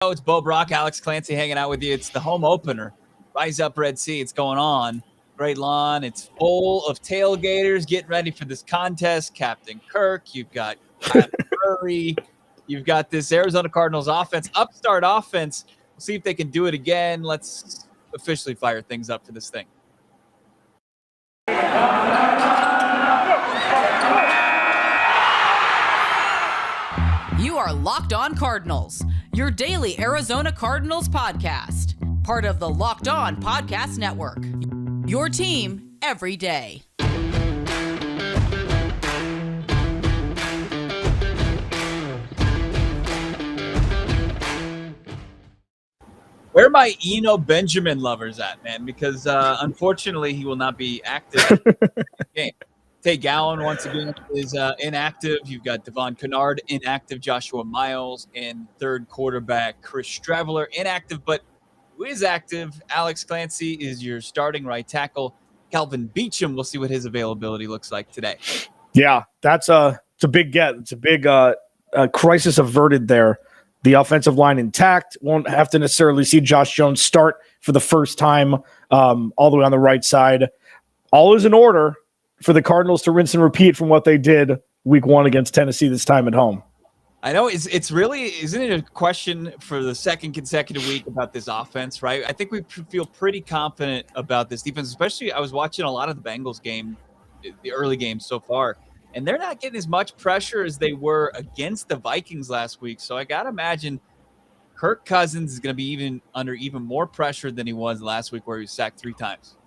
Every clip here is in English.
It's Bo Brack, Alex Clancy hanging out with you. It's the home opener. Rise Up Red Sea. It's going on. Great lawn. It's full of tailgaters getting ready for this contest. Captain Kirk. You've got Kyler Murray. You've got this Arizona Cardinals offense, upstart offense. We'll see if they can do it again. Let's officially fire things up for this thing. You are Locked On Cardinals, your daily Arizona Cardinals podcast. Part of the Locked On Podcast Network. Your team every day. Where are my Eno Benjamin lovers at, man? Because unfortunately, he will not be active in the game. Tay Gowan, once again, is inactive. You've got Devon Kennard inactive, Joshua Miles, and third quarterback Chris Straveler inactive. But who is active? Alex Clancy is your starting right tackle. Calvin Beachum, we'll see what his availability looks like today. Yeah, it's a big get. It's a big crisis averted there. The offensive line intact. Won't have to necessarily see Josh Jones start for the first time all the way on the right side. All is in order for the Cardinals to rinse and repeat from what they did week 1 against Tennessee this time at home. I know it's really, isn't it a question for the second consecutive week about this offense, right? I think we feel pretty confident about this defense, especially I was watching a lot of the Bengals game, the early games so far, and they're not getting as much pressure as they were against the Vikings last week. So I got to imagine Kirk Cousins is going to be under even more pressure than he was last week where he was sacked 3 times.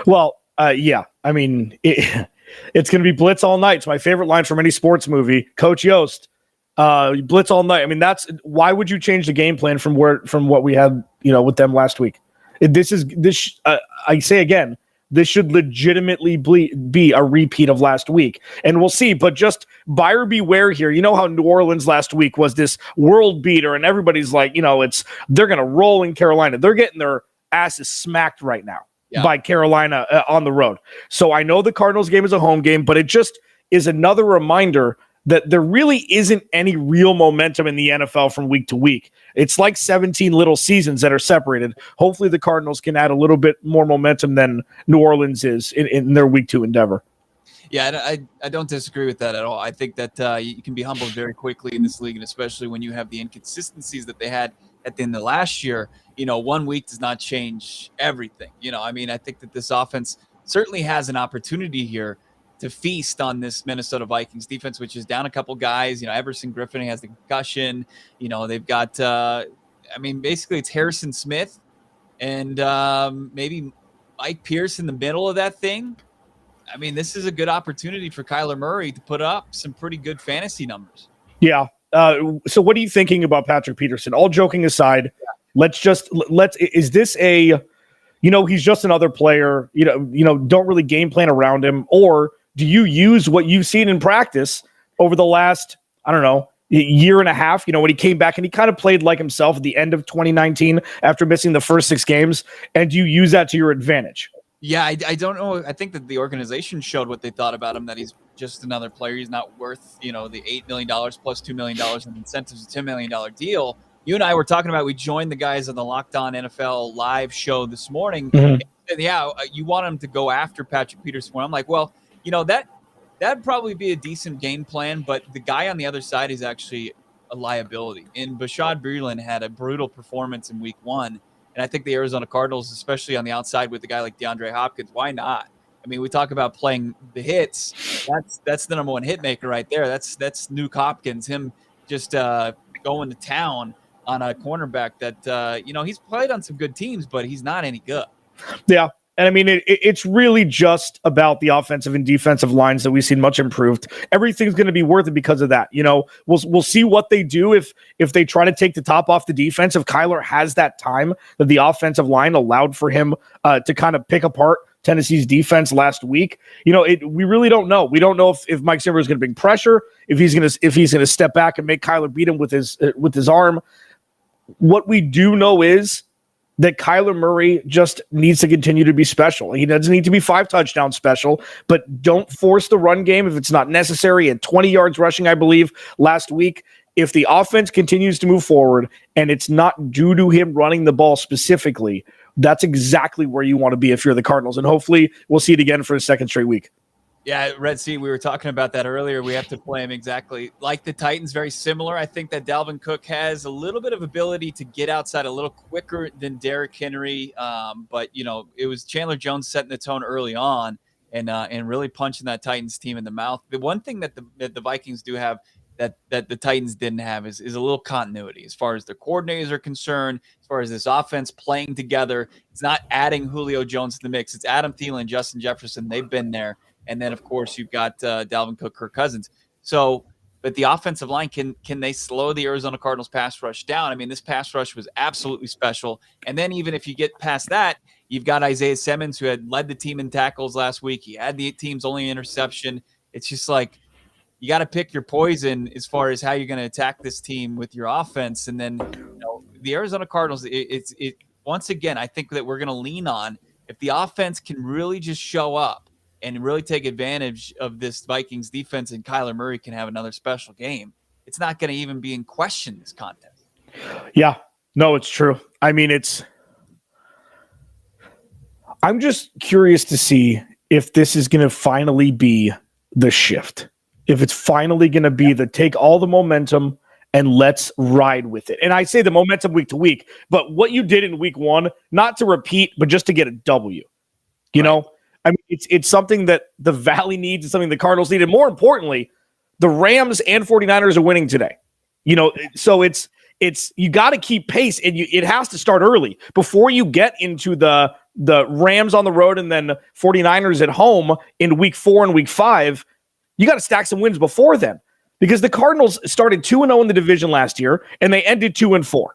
Well, yeah, I mean, it's going to be blitz all night. It's my favorite line from any sports movie. Coach Yost, blitz all night. I mean, that's why would you change the game plan from what we had, with them last week? I say again, this should legitimately be a repeat of last week, and we'll see. But just buyer beware here. You know how New Orleans last week was this world beater, and everybody's like, they're going to roll in Carolina. They're getting their asses smacked right now. Yeah. By Carolina on the road. So I know the Cardinals game is a home game, but it just is another reminder that there really isn't any real momentum in the NFL from week to week. It's like 17 little seasons that are separated. Hopefully the Cardinals can add a little bit more momentum than New Orleans is in their week 2 endeavor. Yeah, I don't disagree with that at all. I think that you can be humbled very quickly in this league, and especially when you have the inconsistencies that they had at the end of last year. 1 week does not change everything. I think that this offense certainly has an opportunity here to feast on this Minnesota Vikings defense, which is down a couple guys. Everson Griffin has the concussion. They've got, basically it's Harrison Smith and maybe Mike Pierce in the middle of that thing. This is a good opportunity for Kyler Murray to put up some pretty good fantasy numbers. Yeah. So what are you thinking about Patrick Peterson? All joking aside, is this he's just another player, don't really game plan around him, or do you use what you've seen in practice over the last, year and a half, when he came back and he kind of played like himself at the end of 2019 after missing the first 6 games, and do you use that to your advantage? Yeah, I don't know. I think that the organization showed what they thought about him, that he's just another player. He's not worth, the $8 million plus $2 million in incentives, a $10 million deal. You and I were talking about, we joined the guys on the Locked On NFL live show this morning. Mm-hmm. And yeah, you want him to go after Patrick Peterson. I'm like, well, that'd probably be a decent game plan, but the guy on the other side is actually a liability. And Bashaud Breeland had a brutal performance in week 1. And I think the Arizona Cardinals, especially on the outside with a guy like DeAndre Hopkins, why not? We talk about playing the hits. That's the number one hit maker right there. That's Nuke Hopkins, him just going to town on a cornerback that, he's played on some good teams, but he's not any good. Yeah. And it's really just about the offensive and defensive lines that we've seen much improved. Everything's going to be worth it because of that. We'll see what they do if they try to take the top off the defense. If Kyler has that time that the offensive line allowed for him to kind of pick apart Tennessee's defense last week, we really don't know. We don't know if Mike Zimmer is going to bring pressure, if he's going to step back and make Kyler beat him with his arm. What we do know is that Kyler Murray just needs to continue to be special. He doesn't need to be 5 touchdown special, but don't force the run game if it's not necessary. At 20 yards rushing, I believe, last week, if the offense continues to move forward and it's not due to him running the ball specifically, that's exactly where you want to be if you're the Cardinals. And hopefully we'll see it again for a second straight week. Yeah, Red Sea, we were talking about that earlier. We have to play him exactly like the Titans, very similar. I think that Dalvin Cook has a little bit of ability to get outside a little quicker than Derrick Henry. But, it was Chandler Jones setting the tone early on and really punching that Titans team in the mouth. The one thing that the Vikings do have that the Titans didn't have is a little continuity as far as their coordinators are concerned, as far as this offense playing together. It's not adding Julio Jones to the mix. It's Adam Thielen, Justin Jefferson. They've been there. And then, of course, you've got Dalvin Cook, Kirk Cousins. So, but the offensive line, can they slow the Arizona Cardinals pass rush down? I mean, this pass rush was absolutely special. And then even if you get past that, you've got Isaiah Simmons, who had led the team in tackles last week. He had the team's only interception. It's just like you got to pick your poison as far as how you're going to attack this team with your offense. And then the Arizona Cardinals, it once again, I think that we're going to lean on if the offense can really just show up and really take advantage of this Vikings defense, and Kyler Murray can have another special game, it's not going to even be in question, this contest. Yeah, no, it's true. I mean, I'm just curious to see if this is going to finally be the shift. If it's finally going to be the take all the momentum and let's ride with it. And I say the momentum week to week, but what you did in week 1, not to repeat, but just to get a W, you know? I mean, it's something that the Valley needs. It's something the Cardinals need. And more importantly, the Rams and 49ers are winning today. So it's you got to keep pace, and it has to start early before you get into the Rams on the road and then 49ers at home in week 4 and week 5. You got to stack some wins before then, because the Cardinals started 2-0 in the division last year and they ended 2-4.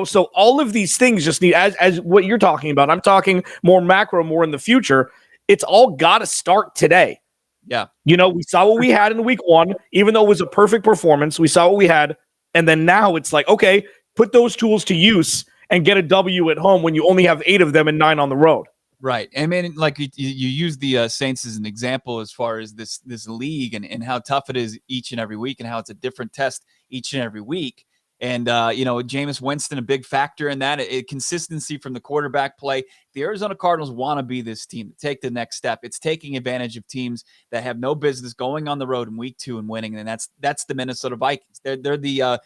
So all of these things just need, as what you're talking about, I'm talking more macro, more in the future. It's all got to start today. Yeah. We saw what we had in week 1, even though it was a perfect performance. We saw what we had. And then now it's like, okay, put those tools to use and get a W at home when you only have 8 of them and 9 on the road. Right. I mean, like you use the Saints as an example as far as this league and how tough it is each and every week and how it's a different test each and every week. And, Jameis Winston, a big factor in that. Consistency from the quarterback play. The Arizona Cardinals want to be this team to take the next step. It's taking advantage of teams that have no business going on the road in week 2 and winning. And that's the Minnesota Vikings. They're the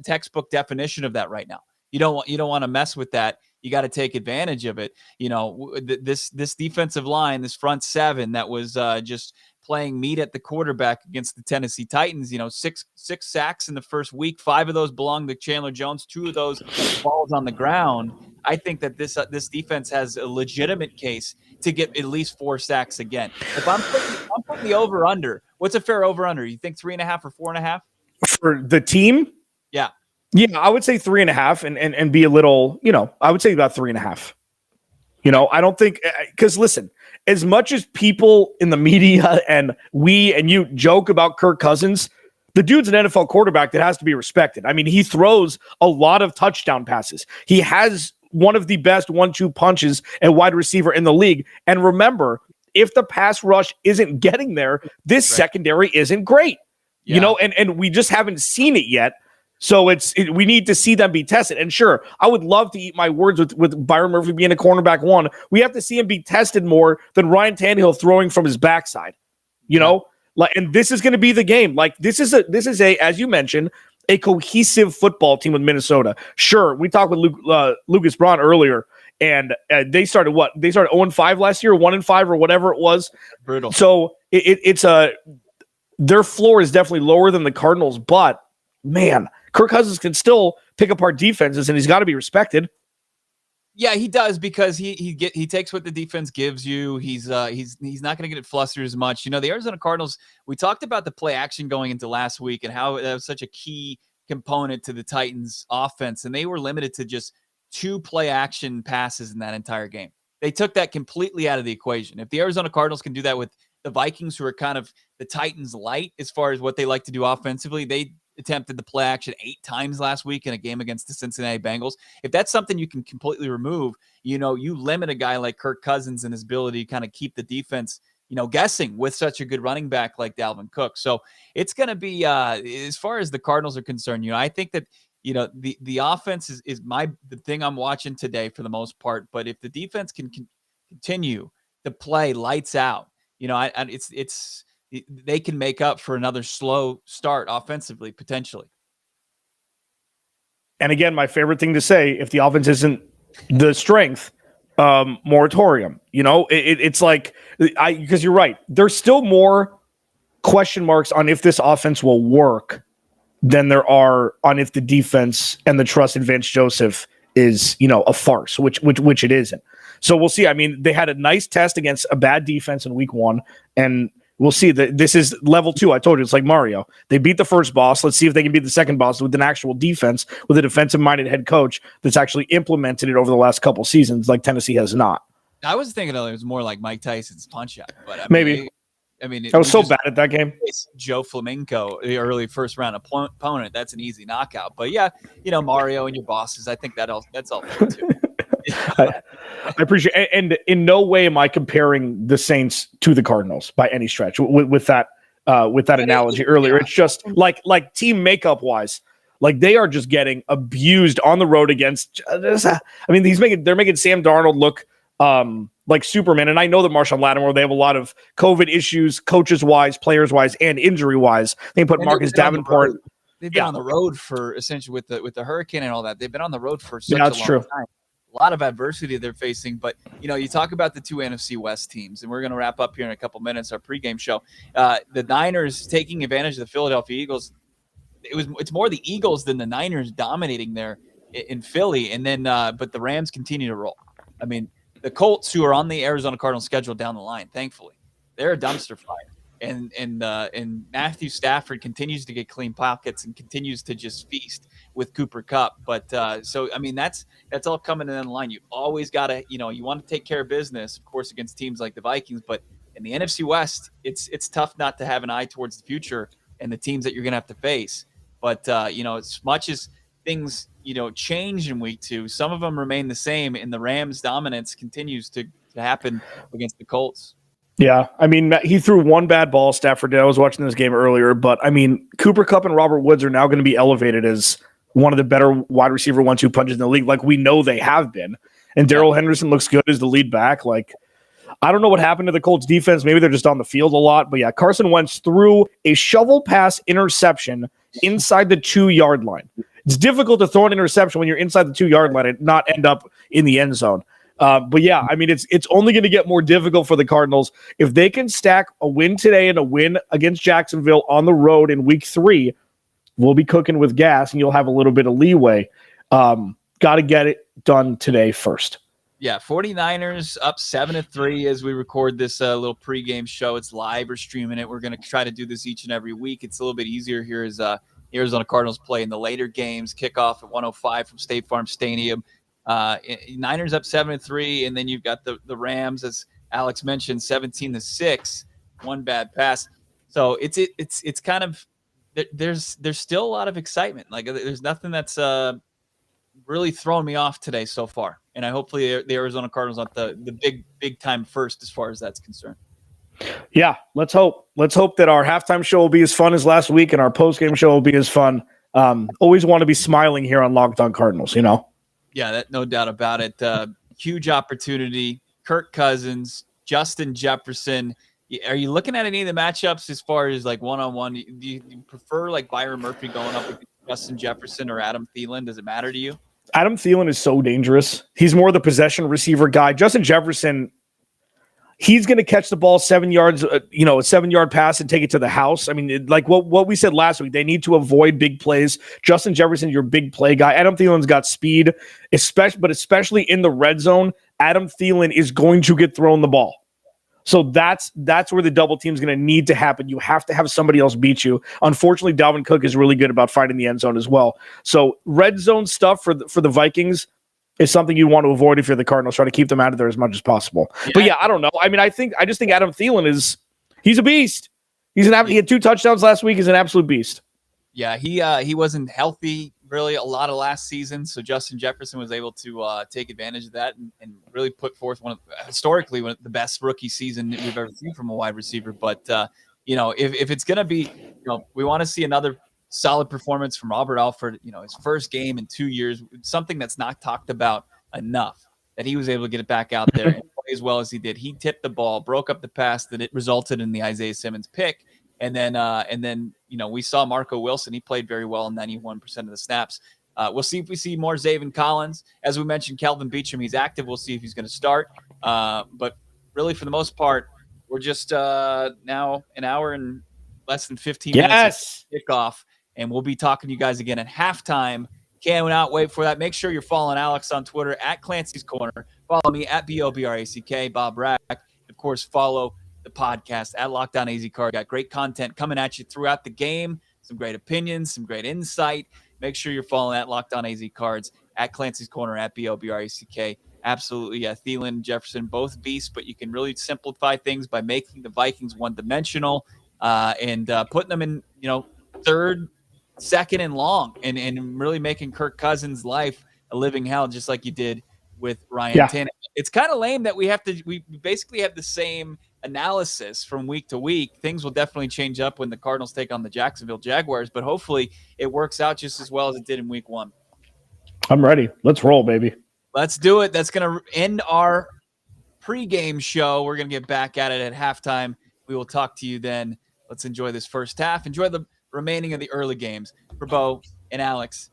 textbook definition of that right now. You don't want to mess with that. You got to take advantage of it. This defensive line, this front 7 that was just playing meat at the quarterback against the Tennessee Titans. 6 sacks in the first week. 5 of those belonged to Chandler Jones. 2 of those balls on the ground. I think that this defense has a legitimate case to get at least 4 sacks again. If I'm putting the over under, what's a fair over under? You think 3.5 or 4.5 for the team? Yeah. Yeah, I would say 3.5 and be a little, I would say about 3.5. I don't think, because listen, as much as people in the media and we and you joke about Kirk Cousins, the dude's an NFL quarterback that has to be respected. I mean, he throws a lot of touchdown passes. He has one of the best 1-2 punches at wide receiver in the league. And remember, if the pass rush isn't getting there, this secondary isn't great. And we just haven't seen it yet. So we need to see them be tested. And sure, I would love to eat my words with Byron Murphy being a cornerback 1. We have to see him be tested more than Ryan Tannehill throwing from his backside. And this is going to be the game. Like this is a, as you mentioned, a cohesive football team with Minnesota. Sure, we talked with Lucas Braun earlier, and they started 0-5 last year, 1-5 or whatever it was. Brutal. So it's their floor is definitely lower than the Cardinals, but man, Kirk Cousins can still pick apart defenses, and he's got to be respected. Yeah, he does, because he takes what the defense gives you. He's not going to get it flustered as much. The Arizona Cardinals, we talked about the play action going into last week and how that was such a key component to the Titans offense, and they were limited to just 2 play action passes in that entire game. They took that completely out of the equation. If the Arizona Cardinals can do that with the Vikings, who are kind of the Titans light as far as what they like to do offensively, they attempted the play action 8 times last week in a game against the Cincinnati Bengals. If that's something you can completely remove, you limit a guy like Kirk Cousins and his ability to kind of keep the defense, guessing with such a good running back like Dalvin Cook. So it's going to be, as far as the Cardinals are concerned, I think that, the offense is the thing I'm watching today for the most part. But if the defense can continue to play lights out, they can make up for another slow start offensively, potentially. And again, my favorite thing to say, if the offense isn't the strength, moratorium. It's like, because you're right. There's still more question marks on if this offense will work than there are on if the defense and the trust in Vance Joseph is, a farce, which it isn't. So we'll see. I mean, they had a nice test against a bad defense in week 1, and we'll see that this is level 2. I told you, it's like Mario. They beat the first boss. Let's see if they can beat the second boss with an actual defense, with a defensive-minded head coach that's actually implemented it over the last couple seasons, like Tennessee has not. I was thinking it was more like Mike Tyson's punch-out, but maybe. I was so bad at that game. Joe Flamenco, the early first-round opponent, that's an easy knockout. But yeah, Mario and your bosses, I think that's all fair too. I appreciate it. And in no way am I comparing the Saints to the Cardinals by any stretch with that analogy earlier. It's just like team makeup wise, like they are just getting abused on the road against. They're making Sam Darnold look like Superman. And I know that Marshawn Lattimore, they have a lot of COVID issues, coaches wise, players wise, and injury wise. They put Marcus Davenport. They've been on the road for essentially with the hurricane and all that. They've been on the road for such a long time. A lot of adversity they're facing, but you talk about the 2 NFC West teams, and we're going to wrap up here in a couple minutes our pregame show. The Niners taking advantage of the Philadelphia Eagles. It's more the Eagles than the Niners dominating there in Philly, and then but the Rams continue to roll. I mean, the Colts, who are on the Arizona Cardinals schedule down the line, thankfully, they're a dumpster fire. And Matthew Stafford continues to get clean pockets and continues to just feast with Cooper Kupp. But so I mean that's all coming in the line. You always gotta you want to take care of business, of course, against teams like the Vikings. But in the NFC West, it's tough not to have an eye towards the future and the teams that you're gonna have to face. But as much as things change in week 2, some of them remain the same, and the Rams' dominance continues to happen against the Colts. Yeah, I mean, he threw one bad ball, Stafford did. I was watching this game earlier, but I mean, Cooper Kupp and Robert Woods are now going to be elevated as one of the better wide receiver 1-2 punches in the league, like we know they have been. And Darrell Henderson looks good as the lead back. Like, I don't know what happened to the Colts defense. Maybe they're just on the field a lot. But yeah, Carson Wentz threw a shovel pass interception inside the 2-yard line. It's difficult to throw an interception when you're inside the 2-yard line and not end up in the end zone. But yeah, I mean, it's only going to get more difficult for the Cardinals. If they can stack a win today and a win against Jacksonville on the road in week 3, we'll be cooking with gas and you'll have a little bit of leeway. Got to get it done today first. Yeah, 49ers up 7-3 as we record this little pregame show. It's live or streaming it. We're going to try to do this each and every week. It's a little bit easier here as Arizona Cardinals play in the later games. Kickoff at 1:05 from State Farm Stadium. Niners up 7-3, and then you've got the Rams, as Alex mentioned, 17-6, one bad pass. So it's kind of there's still a lot of excitement. Like there's nothing that's really thrown me off today so far, and I hopefully the Arizona Cardinals are the big time first as far as that's concerned. Yeah, let's hope that our halftime show will be as fun as last week, and our post game show will be as fun. Always want to be smiling here on Locked On Cardinals, Yeah, no doubt about it. Huge opportunity. Kirk Cousins, Justin Jefferson. Are you looking at any of the matchups as far as like one-on-one? Do you prefer like Byron Murphy going up against Justin Jefferson or Adam Thielen? Does it matter to you? Adam Thielen is so dangerous. He's more the possession receiver guy. Justin Jefferson, he's going to catch the ball 7 yards, a 7-yard pass and take it to the house. I mean, like what we said last week, they need to avoid big plays. Justin Jefferson, your big play guy. Adam Thielen's got speed, especially in the red zone. Adam Thielen is going to get thrown the ball. So that's where the double team is going to need to happen. You have to have somebody else beat you. Unfortunately, Dalvin Cook is really good about finding the end zone as well. So red zone stuff for the Vikings is something you want to avoid if you're the Cardinals. Try to keep them out of there as much as possible. Yeah. But yeah, I don't know. I mean, I just think Adam Thielen he's a beast. He had 2 touchdowns last week. He's an absolute beast. Yeah, he wasn't healthy really a lot of last season. So Justin Jefferson was able to take advantage of that and really put forth historically one of the best rookie season that we've ever seen from a wide receiver. But, if it's going to be, we want to see another solid performance from Robert Alford, his first game in 2 years, something that's not talked about enough, that he was able to get it back out there and play as well as he did. He tipped the ball, broke up the pass that it resulted in the Isaiah Simmons pick. And then, we saw Marco Wilson. He played very well in 91% of the snaps. We'll see if we see more Zaven Collins. As we mentioned, Kelvin Beachum, he's active. We'll see if he's going to start. But really, for the most part, we're just now an hour and less than 15 minutes of kickoff. And we'll be talking to you guys again at halftime. Cannot wait for that. Make sure you're following Alex on Twitter at Clancy's Corner. Follow me at BOBRACK, Bob Brack. Of course, follow the podcast at Locked On AZ Card. Got great content coming at you throughout the game. Some great opinions, some great insight. Make sure you're following at Locked On AZ Cards, at Clancy's Corner, at BOBRACK. Absolutely, yeah. Thielen, Jefferson, both beasts, but you can really simplify things by making the Vikings one-dimensional and putting them in, third, second, and long, and really making Kirk Cousins' life a living hell, just like you did with Ryan Tannehill. It's kind of lame that we basically have the same analysis from week to week. Things will definitely change up when the Cardinals take on the Jacksonville Jaguars, but hopefully it works out just as well as it did in week 1. I'm ready. Let's roll, baby. Let's do it. That's going to end our pregame show. We're going to get back at it at halftime. We will talk to you then. Let's enjoy this first half. Enjoy the remaining of the early games. For Bo and Alex,